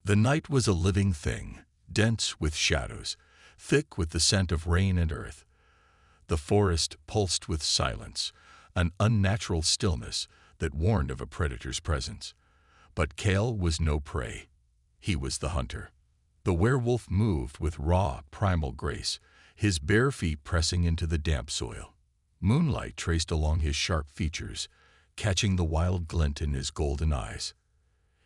The night was a living thing, dense with shadows, thick with the scent of rain and earth. The forest pulsed with silence, an unnatural stillness that warned of a predator's presence. But Cale was no prey. He was the hunter. The werewolf moved with raw, primal grace, his bare feet pressing into the damp soil. Moonlight traced along his sharp features, catching the wild glint in his golden eyes.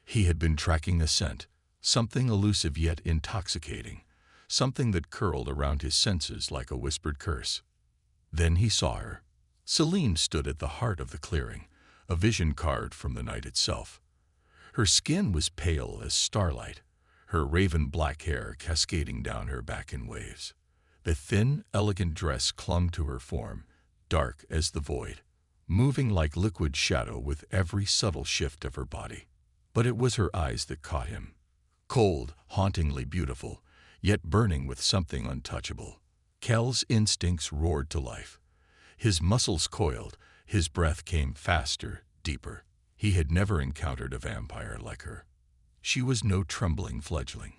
He had been tracking a scent, something elusive yet intoxicating, something that curled around his senses like a whispered curse. Then he saw her. Celine stood at the heart of the clearing, a vision carved from the night itself. Her skin was pale as starlight, her raven-black hair cascading down her back in waves. The thin, elegant dress clung to her form, dark as the void, moving like liquid shadow with every subtle shift of her body. But it was her eyes that caught him. Cold, hauntingly beautiful, yet burning with something untouchable. Cale's instincts roared to life. His muscles coiled, his breath came faster, deeper. He had never encountered a vampire like her. She was no trembling fledgling,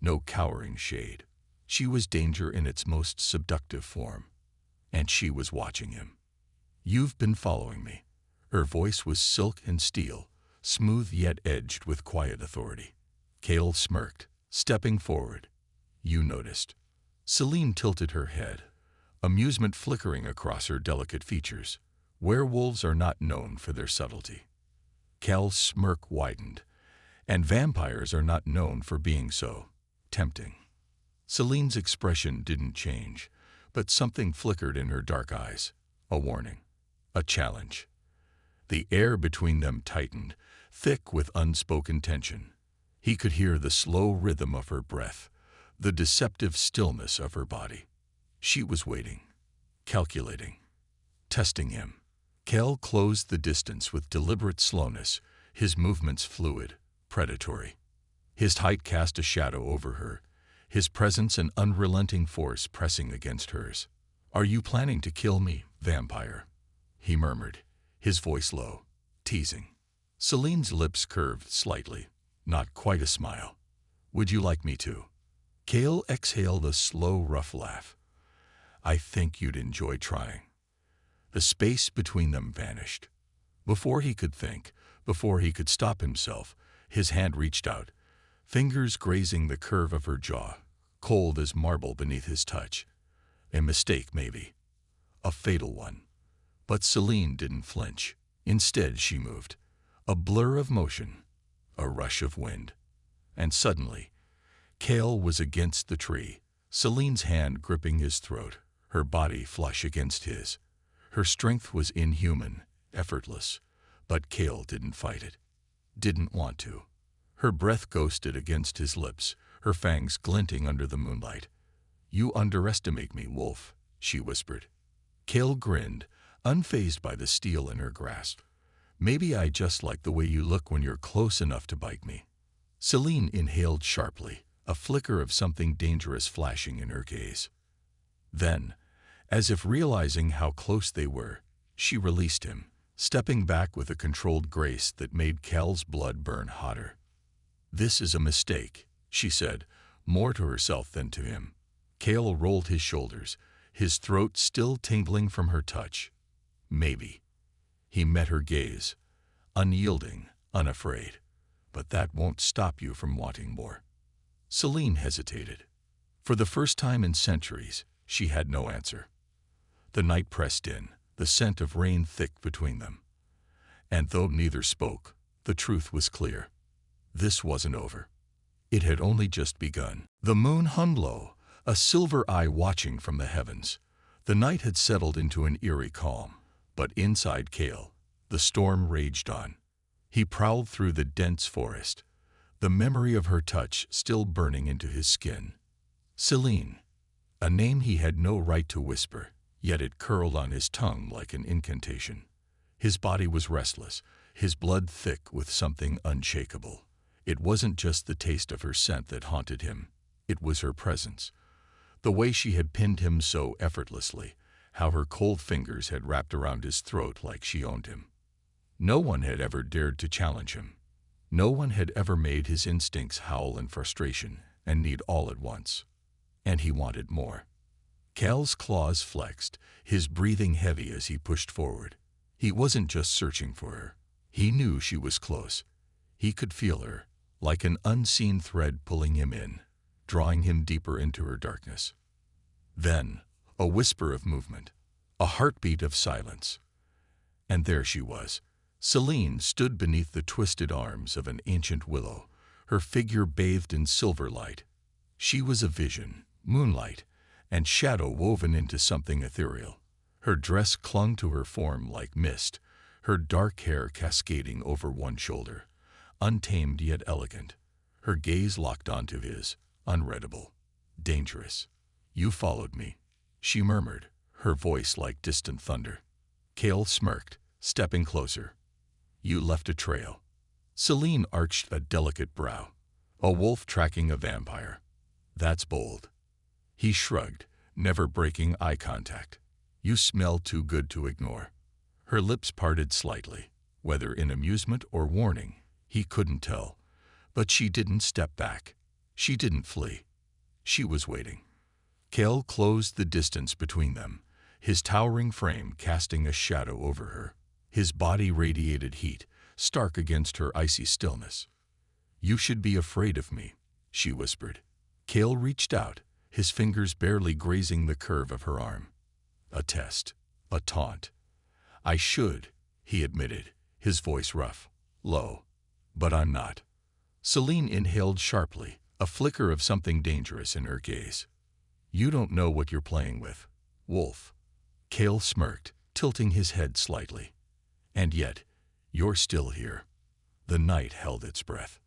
no cowering shade. She was danger in its most seductive form. And she was watching him. "You've been following me." Her voice was silk and steel, smooth yet edged with quiet authority. Cale smirked, stepping forward. "You noticed." Celine tilted her head, amusement flickering across her delicate features. Werewolves are not known for their subtlety. Cale's smirk widened. And vampires are not known for being so tempting. Celine's expression didn't change, but something flickered in her dark eyes. A warning. A challenge. The air between them tightened, thick with unspoken tension. He could hear the slow rhythm of her breath, the deceptive stillness of her body. She was waiting, calculating, testing him. Cale closed the distance with deliberate slowness, his movements fluid, predatory. His height cast a shadow over her, his presence an unrelenting force pressing against hers. "Are you planning to kill me, vampire?" he murmured, his voice low, teasing. Celine's lips curved slightly, not quite a smile. "Would you like me to?" Cale exhaled a slow, rough laugh. "I think you'd enjoy trying." The space between them vanished. Before he could think, before he could stop himself, his hand reached out, fingers grazing the curve of her jaw, cold as marble beneath his touch. A mistake, maybe. A fatal one. But Celine didn't flinch. Instead, she moved. A blur of motion, a rush of wind. And suddenly, Cale was against the tree, Celine's hand gripping his throat, her body flush against his. Her strength was inhuman, effortless, but Cale didn't fight it. Didn't want to. Her breath ghosted against his lips, her fangs glinting under the moonlight. "You underestimate me, wolf," she whispered. Cale grinned, unfazed by the steel in her grasp. "Maybe I just like the way you look when you're close enough to bite me." Celine inhaled sharply, a flicker of something dangerous flashing in her gaze. Then, as if realizing how close they were, she released him, stepping back with a controlled grace that made Cale's blood burn hotter. "This is a mistake," she said, more to herself than to him. Cale rolled his shoulders, his throat still tingling from her touch. "Maybe." He met her gaze, unyielding, unafraid. "But that won't stop you from wanting more." Celine hesitated. For the first time in centuries, she had no answer. The night pressed in, the scent of rain thick between them. And though neither spoke, the truth was clear. This wasn't over. It had only just begun. The moon hung low, a silver eye watching from the heavens. The night had settled into an eerie calm, but inside Cale, the storm raged on. He prowled through the dense forest, the memory of her touch still burning into his skin. Celine, a name he had no right to whisper, yet it curled on his tongue like an incantation. His body was restless, his blood thick with something unshakable. It wasn't just the taste of her scent that haunted him, it was her presence. The way she had pinned him so effortlessly, how her cold fingers had wrapped around his throat like she owned him. No one had ever dared to challenge him. No one had ever made his instincts howl in frustration and need all at once. And he wanted more. Cal's claws flexed, his breathing heavy as he pushed forward. He wasn't just searching for her. He knew she was close. He could feel her, like an unseen thread pulling him in, drawing him deeper into her darkness. Then, a whisper of movement, a heartbeat of silence. And there she was. Celine stood beneath the twisted arms of an ancient willow, her figure bathed in silver light. She was a vision, moonlight, and shadow woven into something ethereal. Her dress clung to her form like mist, her dark hair cascading over one shoulder, untamed yet elegant. Her gaze locked onto his, unreadable, dangerous. "You followed me," she murmured, her voice like distant thunder. Cal smirked, stepping closer. "You left a trail." Celine arched a delicate brow. "A wolf tracking a vampire. That's bold." He shrugged, never breaking eye contact. "You smell too good to ignore." Her lips parted slightly, whether in amusement or warning, he couldn't tell. But she didn't step back. She didn't flee. She was waiting. Cal closed the distance between them, his towering frame casting a shadow over her. His body radiated heat, stark against her icy stillness. "You should be afraid of me," she whispered. Cal reached out, his fingers barely grazing the curve of her arm. A test, a taunt. "I should," he admitted, his voice rough, low. "But I'm not." Celine inhaled sharply, a flicker of something dangerous in her gaze. "You don't know what you're playing with, wolf." Cal smirked, tilting his head slightly. "And yet, you're still here." The night held its breath.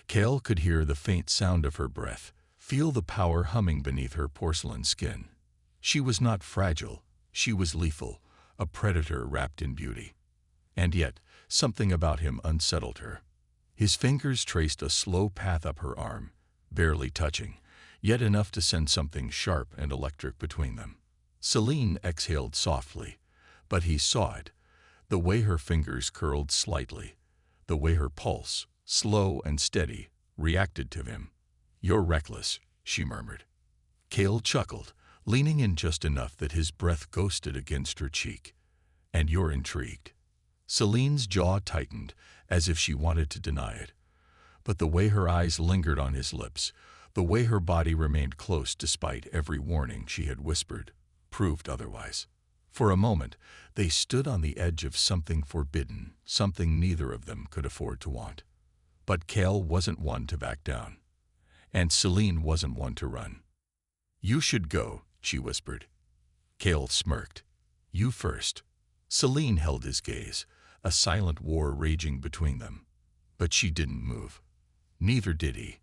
Cal could hear the faint sound of her breath, feel the power humming beneath her porcelain skin. She was not fragile, she was lethal, a predator wrapped in beauty. And yet, something about him unsettled her. His fingers traced a slow path up her arm, barely touching, yet enough to send something sharp and electric between them. Celine exhaled softly, but he saw it, the way her fingers curled slightly, the way her pulse, slow and steady, reacted to him. "You're reckless," she murmured. Cal chuckled, leaning in just enough that his breath ghosted against her cheek. "And you're intrigued." Celine's jaw tightened, as if she wanted to deny it. But the way her eyes lingered on his lips, the way her body remained close despite every warning she had whispered, proved otherwise. For a moment, they stood on the edge of something forbidden, something neither of them could afford to want. But Cal wasn't one to back down. And Celine wasn't one to run. "You should go," she whispered. Cal smirked. "You first." Celine held his gaze, a silent war raging between them. But she didn't move. Neither did he.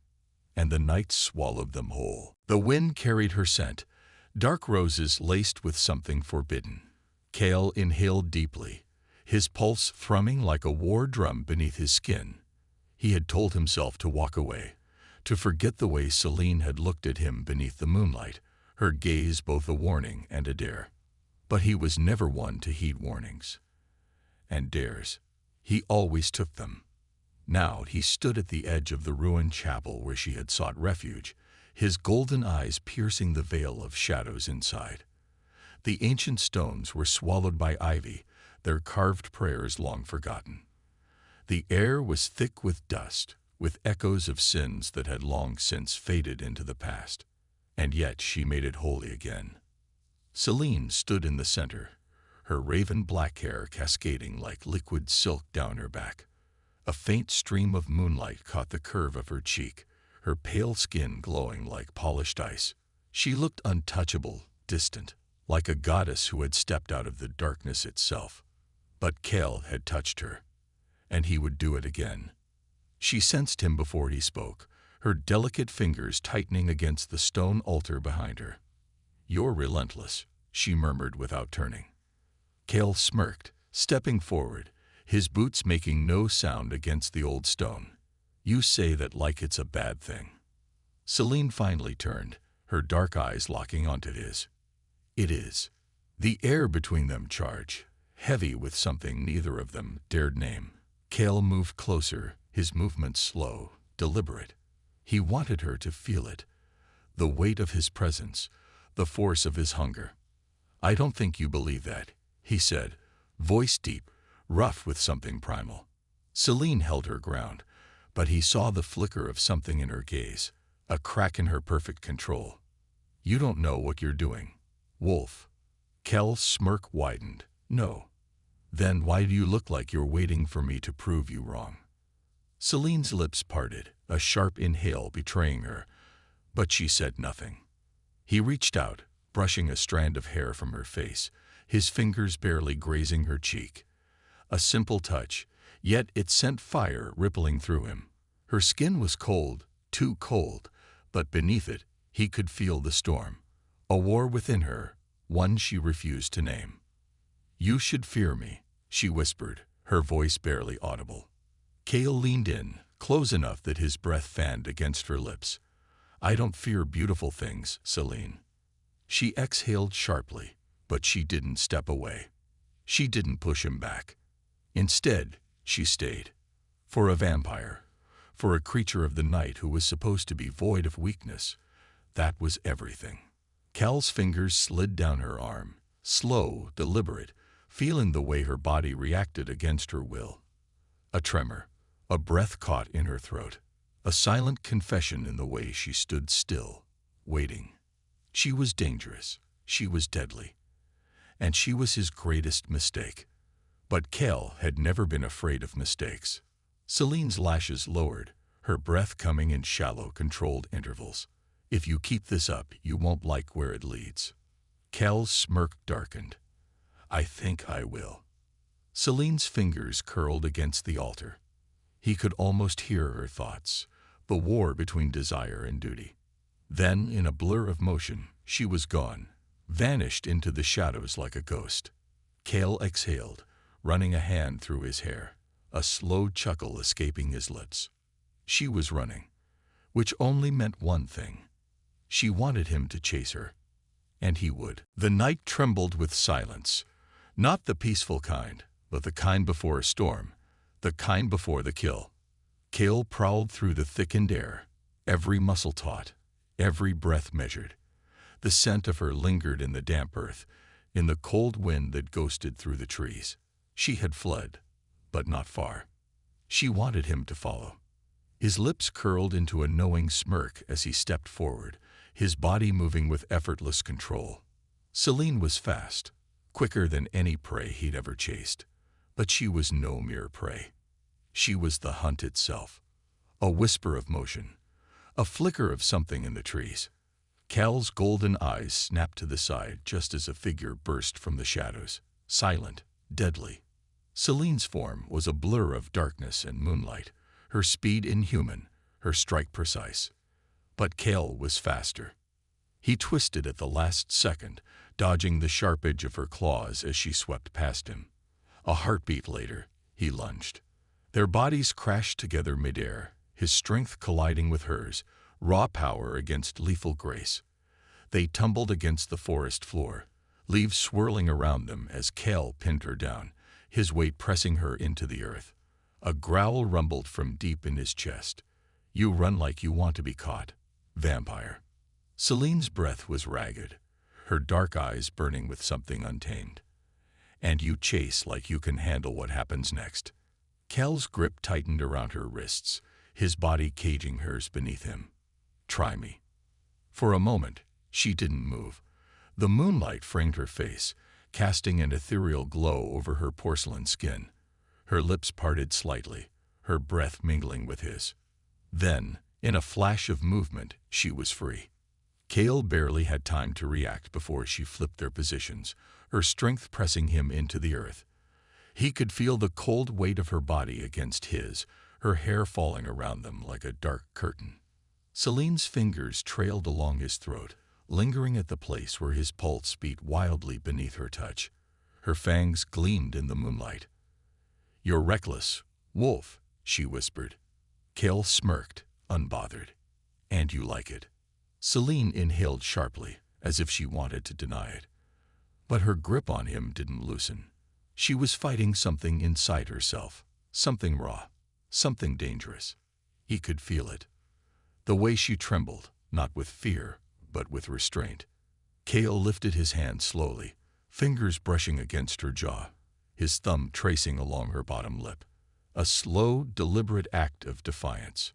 And the night swallowed them whole. The wind carried her scent, dark roses laced with something forbidden. Cal inhaled deeply, his pulse thrumming like a war drum beneath his skin. He had told himself to walk away, to forget the way Celine had looked at him beneath the moonlight, her gaze both a warning and a dare. But he was never one to heed warnings. And dares. He always took them. Now he stood at the edge of the ruined chapel where she had sought refuge, his golden eyes piercing the veil of shadows inside. The ancient stones were swallowed by ivy, their carved prayers long forgotten. The air was thick with dust, with echoes of sins that had long since faded into the past. And yet she made it holy again. Celine stood in the center, her raven-black hair cascading like liquid silk down her back. A faint stream of moonlight caught the curve of her cheek, her pale skin glowing like polished ice. She looked untouchable, distant, like a goddess who had stepped out of the darkness itself. But Cal had touched her, and he would do it again. She sensed him before he spoke, her delicate fingers tightening against the stone altar behind her. "You're relentless," she murmured without turning. Cal smirked, stepping forward, his boots making no sound against the old stone. "You say that like it's a bad thing." Celine finally turned, her dark eyes locking onto his. "It is." The air between them charged, heavy with something neither of them dared name. Cal moved closer, his movements slow, deliberate. He wanted her to feel it, the weight of his presence, the force of his hunger. "I don't think you believe that," he said, voice deep, rough with something primal. Celine held her ground, but he saw the flicker of something in her gaze, a crack in her perfect control. "You don't know what you're doing, Wolf." Kel's smirk widened. "No. Then why do you look like you're waiting for me to prove you wrong?" Celine's lips parted, a sharp inhale betraying her, but she said nothing. He reached out, brushing a strand of hair from her face, his fingers barely grazing her cheek. A simple touch, yet it sent fire rippling through him. Her skin was cold, too cold, but beneath it, he could feel the storm. A war within her, one she refused to name. "You should fear me," she whispered, her voice barely audible. Cale leaned in, close enough that his breath fanned against her lips. "I don't fear beautiful things, Celine." She exhaled sharply, but she didn't step away. She didn't push him back. Instead, she stayed. For a vampire, for a creature of the night who was supposed to be void of weakness, that was everything. Cal's fingers slid down her arm, slow, deliberate, feeling the way her body reacted against her will. A tremor, a breath caught in her throat, a silent confession in the way she stood still, waiting. She was dangerous, she was deadly, and she was his greatest mistake. But Cal had never been afraid of mistakes. Celine's lashes lowered, her breath coming in shallow, controlled intervals. "If you keep this up, you won't like where it leads." Cal's smirk darkened. "I think I will." Celine's fingers curled against the altar. He could almost hear her thoughts, the war between desire and duty. Then, in a blur of motion, she was gone, vanished into the shadows like a ghost. Cal exhaled, running a hand through his hair, a slow chuckle escaping his lips. She was running, which only meant one thing. She wanted him to chase her, and he would. The night trembled with silence, not the peaceful kind, but the kind before a storm, the kind before the kill. Cal prowled through the thickened air, every muscle taut, every breath measured. The scent of her lingered in the damp earth, in the cold wind that ghosted through the trees. She had fled, but not far. She wanted him to follow. His lips curled into a knowing smirk as he stepped forward, his body moving with effortless control. Celine was fast, quicker than any prey he'd ever chased. But she was no mere prey. She was the hunt itself. A whisper of motion, a flicker of something in the trees. Cal's golden eyes snapped to the side just as a figure burst from the shadows, silent, deadly. Celine's form was a blur of darkness and moonlight, her speed inhuman, her strike precise. But Cal was faster. He twisted at the last second, dodging the sharp edge of her claws as she swept past him. A heartbeat later, he lunged. Their bodies crashed together midair, his strength colliding with hers, raw power against lethal grace. They tumbled against the forest floor, leaves swirling around them as Cal pinned her down, his weight pressing her into the earth. A growl rumbled from deep in his chest. "You run like you want to be caught, vampire." Celine's breath was ragged, her dark eyes burning with something untamed. "And you chase like you can handle what happens next." Cal's grip tightened around her wrists, his body caging hers beneath him. "Try me." For a moment, she didn't move. The moonlight framed her face, casting an ethereal glow over her porcelain skin. Her lips parted slightly, her breath mingling with his. Then, in a flash of movement, she was free. Cal barely had time to react before she flipped their positions, her strength pressing him into the earth. He could feel the cold weight of her body against his, her hair falling around them like a dark curtain. Celine's fingers trailed along his throat, lingering at the place where his pulse beat wildly beneath her touch. Her fangs gleamed in the moonlight. "You're reckless, Wolf," she whispered. Cal smirked, unbothered. "And you like it." Celine inhaled sharply, as if she wanted to deny it. But her grip on him didn't loosen. She was fighting something inside herself, something raw, Something dangerous. He could feel it. The way she trembled, not with fear, but with restraint. Cale lifted his hand slowly, fingers brushing against her jaw, his thumb tracing along her bottom lip. A slow, deliberate act of defiance.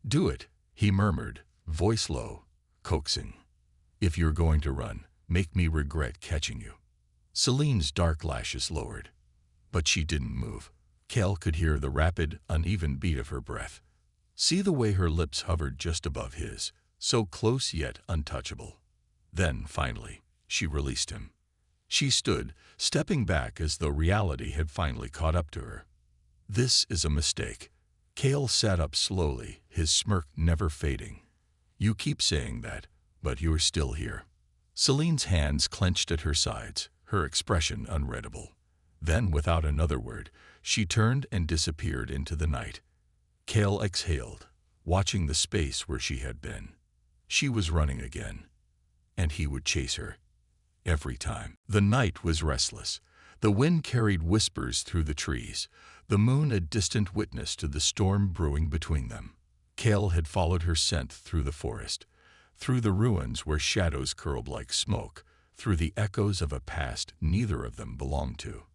"Do it," he murmured, voice low, coaxing. "If you're going to run, make me regret catching you." Celine's dark lashes lowered, but she didn't move. Cale could hear the rapid, uneven beat of her breath. See the way her lips hovered just above his, so close yet untouchable. Then, finally, she released him. She stood, stepping back as though reality had finally caught up to her. "This is a mistake." Cale sat up slowly, his smirk never fading. "You keep saying that, but you're still here." Celine's hands clenched at her sides, her expression unreadable. Then, without another word, she turned and disappeared into the night. Cale exhaled, watching the space where she had been. She was running again, and he would chase her. Every time. The night was restless. The wind carried whispers through the trees, the moon a distant witness to the storm brewing between them. Cale had followed her scent through the forest, through the ruins where shadows curled like smoke, through the echoes of a past neither of them belonged to.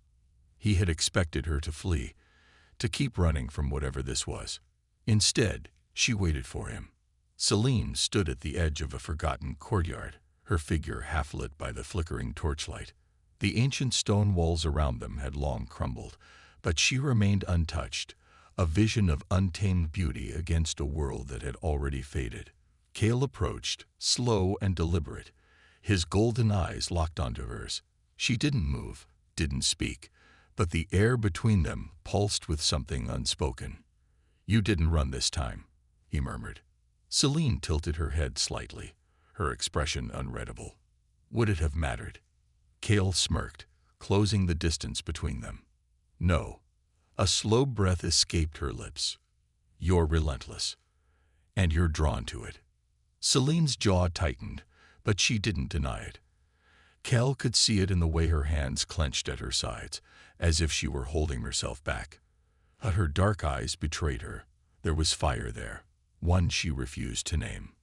He had expected her to flee, to keep running from whatever this was. Instead, she waited for him. Celine stood at the edge of a forgotten courtyard, her figure half lit by the flickering torchlight. The ancient stone walls around them had long crumbled, but she remained untouched, a vision of untamed beauty against a world that had already faded. Cale approached, slow and deliberate, his golden eyes locked onto hers. She didn't move, didn't speak, but the air between them pulsed with something unspoken. "You didn't run this time," he murmured. Celine tilted her head slightly, her expression unreadable. Would it have mattered? Cale smirked, closing the distance between them. "No." A slow breath escaped her lips. "You're relentless, and you're drawn to it." Celine's jaw tightened, but she didn't deny it. Cale could see it in the way her hands clenched at her sides, as if she were holding herself back. But her dark eyes betrayed her. There was fire there, one she refused to name.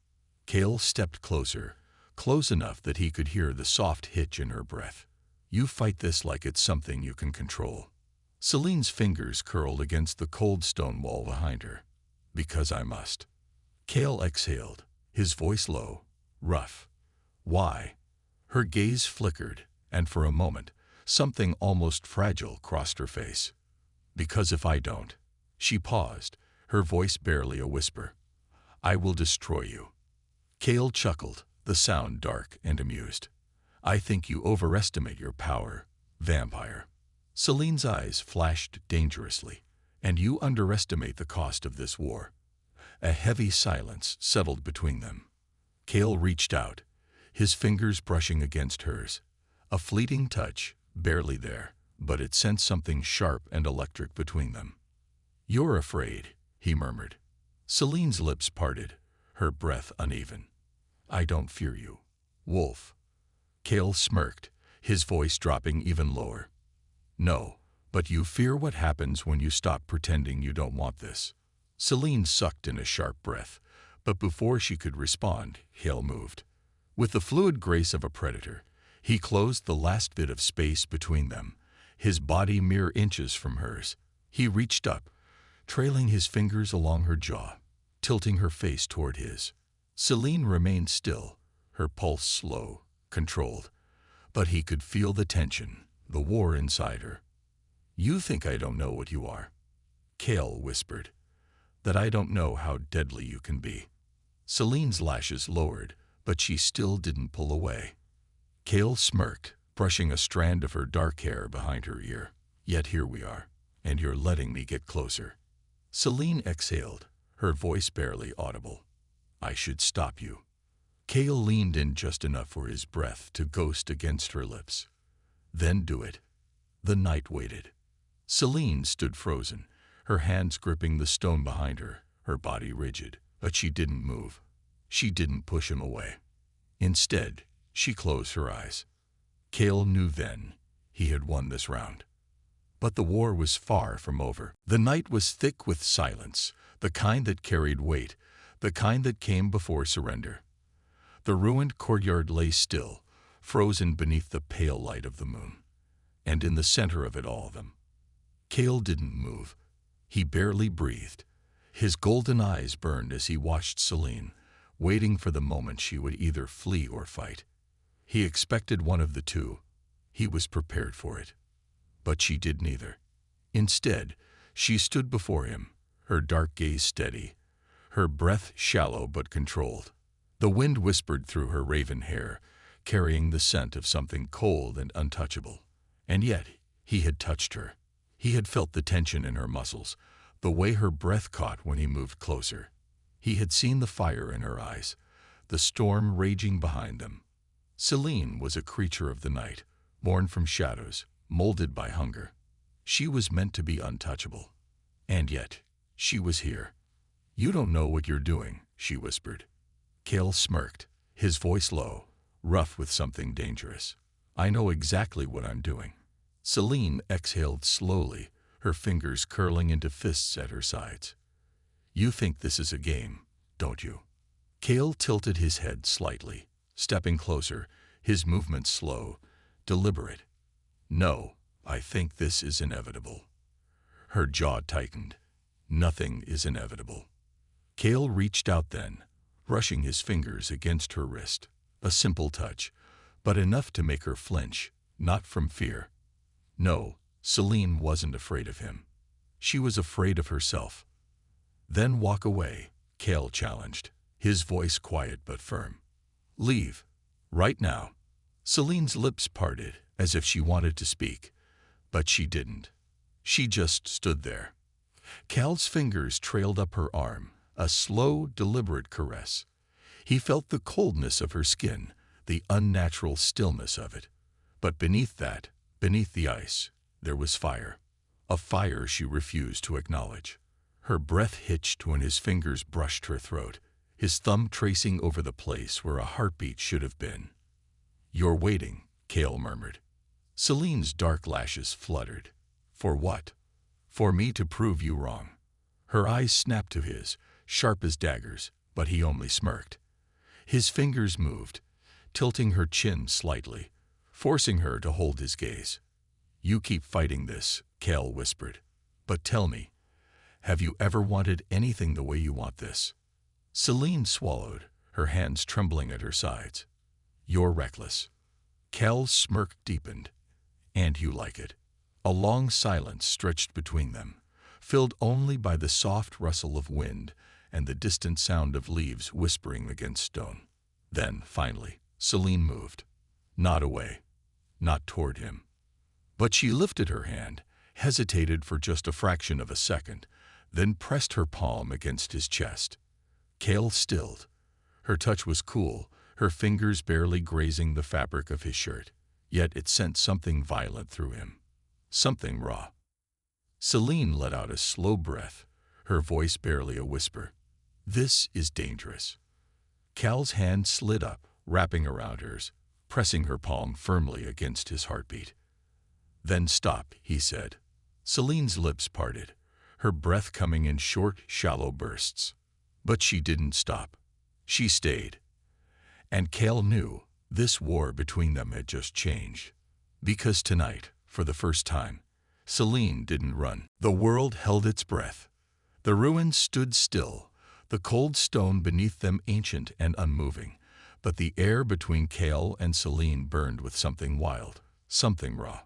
Cale stepped closer, close enough that he could hear the soft hitch in her breath. "You fight this like it's something you can control." Celine's fingers curled against the cold stone wall behind her. "Because I must." Cale exhaled, his voice low, rough. "Why?" Her gaze flickered, and for a moment, something almost fragile crossed her face. "Because if I don't." She paused, her voice barely a whisper. "I will destroy you." Cale chuckled, the sound dark and amused. "I think you overestimate your power, vampire." Celine's eyes flashed dangerously. "And you underestimate the cost of this war." A heavy silence settled between them. Cale reached out, his fingers brushing against hers. A fleeting touch, barely there, but it sent something sharp and electric between them. "You're afraid," he murmured. Celine's lips parted, her breath uneven. "I don't fear you, wolf." Cale smirked, his voice dropping even lower. "No, but you fear what happens when you stop pretending you don't want this." Celine sucked in a sharp breath, but before she could respond, Cale moved. With the fluid grace of a predator, he closed the last bit of space between them, his body mere inches from hers. He reached up, trailing his fingers along her jaw, tilting her face toward his. Celine remained still, her pulse slow, controlled, but he could feel the tension, the war inside her. "You think I don't know what you are," Cale whispered. "That I don't know how deadly you can be." Celine's lashes lowered, but she still didn't pull away. Cale smirked, brushing a strand of her dark hair behind her ear. "Yet here we are, and you're letting me get closer." Celine exhaled, her voice barely audible. "I should stop you." Cale leaned in just enough for his breath to ghost against her lips. "Then do it." The night waited. Celine stood frozen, her hands gripping the stone behind her, her body rigid, but she didn't move. She didn't push him away. Instead, she closed her eyes. Cale knew then he had won this round. But the war was far from over. The night was thick with silence, the kind that carried weight, the kind that came before surrender. The ruined courtyard lay still, frozen beneath the pale light of the moon. And in the center of it all them, Cale didn't move. He barely breathed. His golden eyes burned as he watched Celine, waiting for the moment she would either flee or fight. He expected one of the two. He was prepared for it. But she did neither. Instead, she stood before him, her dark gaze steady, her breath shallow but controlled. The wind whispered through her raven hair, carrying the scent of something cold and untouchable. And yet, he had touched her. He had felt the tension in her muscles, the way her breath caught when he moved closer. He had seen the fire in her eyes, the storm raging behind them. Celine was a creature of the night, born from shadows, molded by hunger. She was meant to be untouchable. And yet, she was here. "You don't know what you're doing," she whispered. Cale smirked, his voice low, rough with something dangerous. "I know exactly what I'm doing." Celine exhaled slowly, her fingers curling into fists at her sides. "You think this is a game, don't you?" Cale tilted his head slightly, stepping closer, his movements slow, deliberate. "No, I think this is inevitable." Her jaw tightened. "Nothing is inevitable." Cale reached out then, brushing his fingers against her wrist. A simple touch, but enough to make her flinch, not from fear. No, Celine wasn't afraid of him. She was afraid of herself. "Then walk away," Cale challenged, his voice quiet but firm. "Leave. Right now." Celine's lips parted, as if she wanted to speak, but she didn't. She just stood there. Cale's fingers trailed up her arm, a slow, deliberate caress. He felt the coldness of her skin, the unnatural stillness of it. But beneath that, beneath the ice, there was fire. A fire she refused to acknowledge. Her breath hitched when his fingers brushed her throat, his thumb tracing over the place where a heartbeat should have been. "You're waiting," Cale murmured. Celine's dark lashes fluttered. "For what?" "For me to prove you wrong." Her eyes snapped to his, sharp as daggers, but he only smirked. His fingers moved, tilting her chin slightly, forcing her to hold his gaze. "You keep fighting this," Cale whispered. "But tell me, have you ever wanted anything the way you want this?" Celine swallowed, her hands trembling at her sides. "You're reckless." Cale's smirk deepened. "And you like it." A long silence stretched between them, filled only by the soft rustle of wind and the distant sound of leaves whispering against stone. Then, finally, Celine moved. Not away, not toward him. But she lifted her hand, hesitated for just a fraction of a second, then pressed her palm against his chest. Cale stilled. Her touch was cool, her fingers barely grazing the fabric of his shirt, yet it sent something violent through him. Something raw. Celine let out a slow breath, her voice barely a whisper. "This is dangerous." Cale's hand slid up, wrapping around hers, pressing her palm firmly against his heartbeat. "Then stop," he said. Celine's lips parted, her breath coming in short, shallow bursts. But she didn't stop. She stayed. And Cale knew this war between them had just changed. Because tonight, for the first time, Celine didn't run. The world held its breath. The ruins stood still, the cold stone beneath them ancient and unmoving, but the air between Cale and Celine burned with something wild, something raw.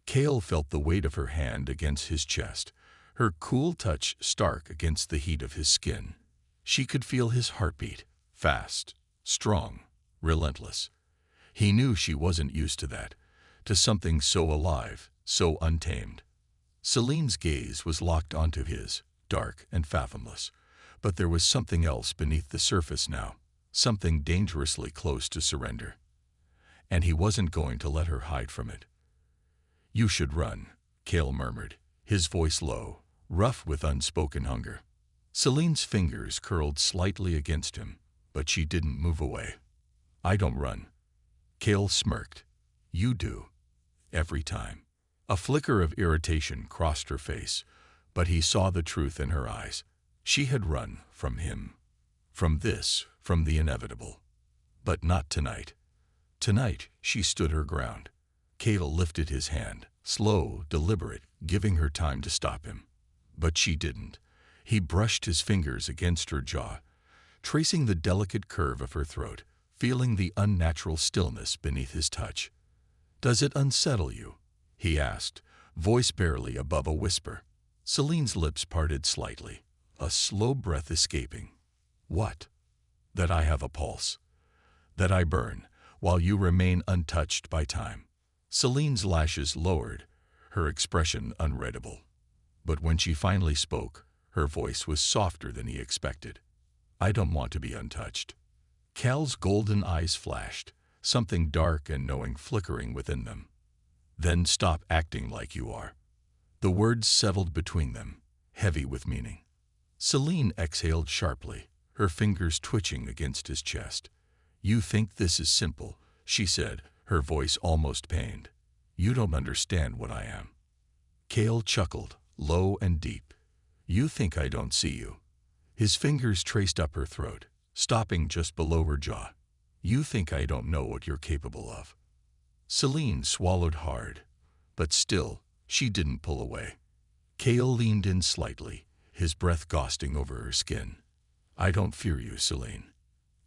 Cale felt the weight of her hand against his chest, her cool touch stark against the heat of his skin. She could feel his heartbeat, fast, strong, relentless. He knew she wasn't used to that, to something so alive, so untamed. Celine's gaze was locked onto his, dark and fathomless, but there was something else beneath the surface now, something dangerously close to surrender. And he wasn't going to let her hide from it. "You should run," Cale murmured, his voice low, rough with unspoken hunger. Celine's fingers curled slightly against him, but she didn't move away. "I don't run." Cale smirked. "You do. Every time." A flicker of irritation crossed her face, but he saw the truth in her eyes. She had run from him. From this, from the inevitable. But not tonight. Tonight, she stood her ground. Cale lifted his hand, slow, deliberate, giving her time to stop him. But she didn't. He brushed his fingers against her jaw, tracing the delicate curve of her throat, feeling the unnatural stillness beneath his touch. "Does it unsettle you?" he asked, voice barely above a whisper. Celine's lips parted slightly, a slow breath escaping. "What?" "That I have a pulse. That I burn, while you remain untouched by time." Celine's lashes lowered, her expression unreadable. But when she finally spoke, her voice was softer than he expected. "I don't want to be untouched." Cal's golden eyes flashed, something dark and knowing flickering within them. "Then stop acting like you are." The words settled between them, heavy with meaning. Celine exhaled sharply, her fingers twitching against his chest. "You think this is simple," she said, her voice almost pained. "You don't understand what I am." Cale chuckled, low and deep. "You think I don't see you." His fingers traced up her throat, stopping just below her jaw. "You think I don't know what you're capable of." Celine swallowed hard, but still, she didn't pull away. Cale leaned in slightly, his breath gusting over her skin. "I don't fear you, Celine.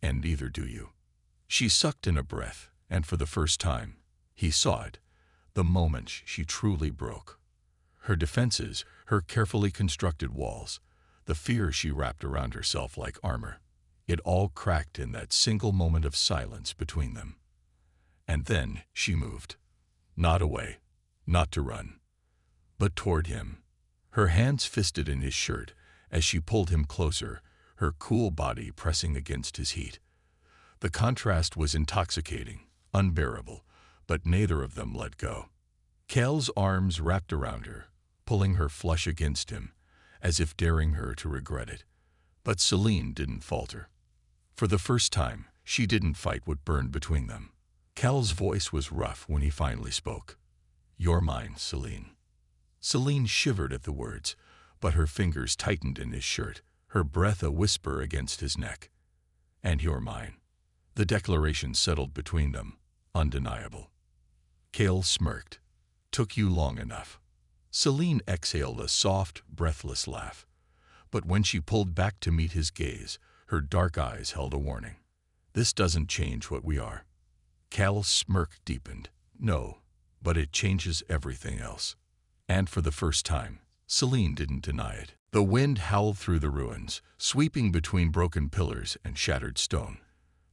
And neither do you." She sucked in a breath, and for the first time, he saw it, the moment she truly broke. Her defenses, her carefully constructed walls, the fear she wrapped around herself like armor, it all cracked in that single moment of silence between them. And then she moved. Not away, not to run, but toward him. Her hands fisted in his shirt as she pulled him closer, her cool body pressing against his heat. The contrast was intoxicating, unbearable, but neither of them let go. Cale's arms wrapped around her, pulling her flush against him, as if daring her to regret it. But Celine didn't falter. For the first time, she didn't fight what burned between them. Cale's voice was rough when he finally spoke. "You're mine, Celine." Celine shivered at the words, but her fingers tightened in his shirt, her breath a whisper against his neck. "And you're mine." The declaration settled between them, undeniable. Cale smirked. "Took you long enough." Celine exhaled a soft, breathless laugh. But when she pulled back to meet his gaze, her dark eyes held a warning. "This doesn't change what we are." Cal's smirk deepened. "No, but it changes everything else." And for the first time, Celine didn't deny it. The wind howled through the ruins, sweeping between broken pillars and shattered stone.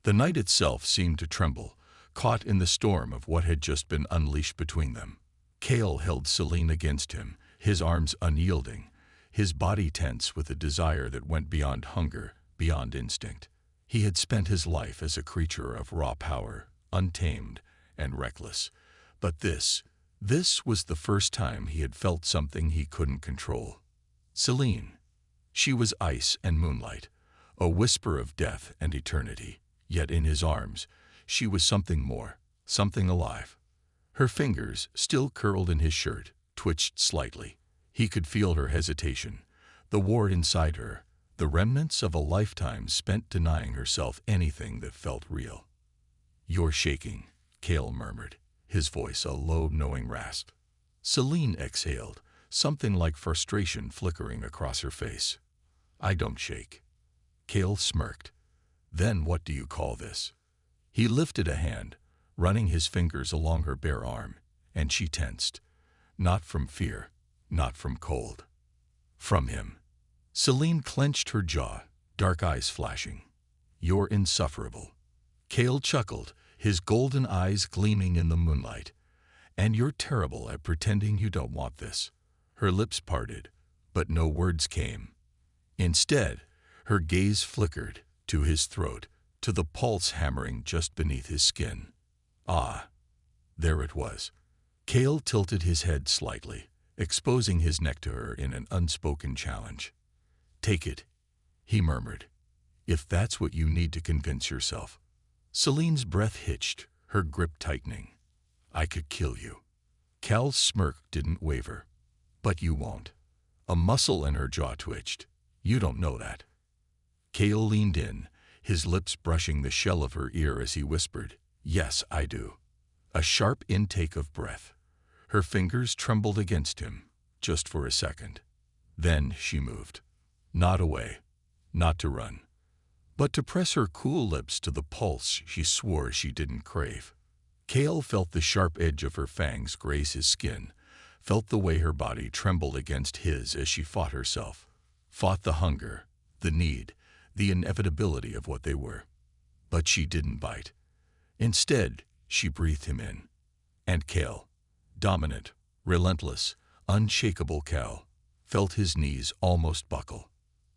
The night itself seemed to tremble, caught in the storm of what had just been unleashed between them. Cale held Celine against him, his arms unyielding, his body tense with a desire that went beyond hunger, beyond instinct. He had spent his life as a creature of raw power, untamed and reckless. But this was the first time he had felt something he couldn't control. Celine. She was ice and moonlight, a whisper of death and eternity. Yet in his arms, she was something more, something alive. Her fingers, still curled in his shirt, twitched slightly. He could feel her hesitation, the war inside her, the remnants of a lifetime spent denying herself anything that felt real. "You're shaking," Cale murmured, his voice a low, knowing rasp. Celine exhaled, something like frustration flickering across her face. "I don't shake." Cale smirked. "Then what do you call this?" He lifted a hand, running his fingers along her bare arm, and she tensed. Not from fear, not from cold. From him. Celine clenched her jaw, dark eyes flashing. "You're insufferable." Cale chuckled, his golden eyes gleaming in the moonlight. "And you're terrible at pretending you don't want this." Her lips parted, but no words came. Instead, her gaze flickered to his throat, to the pulse hammering just beneath his skin. Ah, there it was. Cale tilted his head slightly, exposing his neck to her in an unspoken challenge. "Take it," he murmured, "if that's what you need to convince yourself." Celine's breath hitched, her grip tightening. "I could kill you." Cal's smirk didn't waver. But you won't. A muscle in her jaw twitched. You don't know that. Cale leaned in, his lips brushing the shell of her ear as he whispered, "Yes, I do." A sharp intake of breath. Her fingers trembled against him, just for a second. Then she moved. Not away, not to run, but to press her cool lips to the pulse she swore she didn't crave. Cale felt the sharp edge of her fangs graze his skin, felt the way her body trembled against his as she fought herself, fought the hunger, the need, the inevitability of what they were. But she didn't bite. Instead, she breathed him in. And Cale, dominant, relentless, unshakable Cal, felt his knees almost buckle.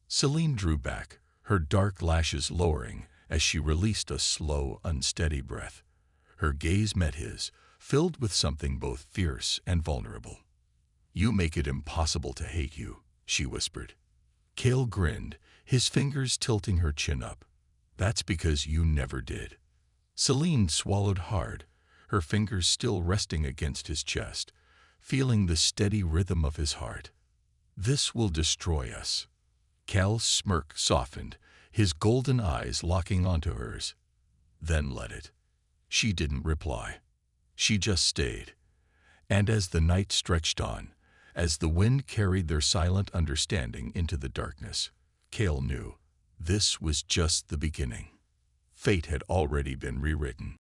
Celine drew back, her dark lashes lowering as she released a slow, unsteady breath. Her gaze met his, filled with something both fierce and vulnerable. "You make it impossible to hate you," she whispered. Cale grinned, his fingers tilting her chin up. "That's because you never did." Celine swallowed hard, her fingers still resting against his chest, feeling the steady rhythm of his heart. "This will destroy us." Cal's smirk softened, his golden eyes locking onto hers. "Then let it." She didn't reply. She just stayed. And as the night stretched on, as the wind carried their silent understanding into the darkness, Cale knew this was just the beginning. Fate had already been rewritten.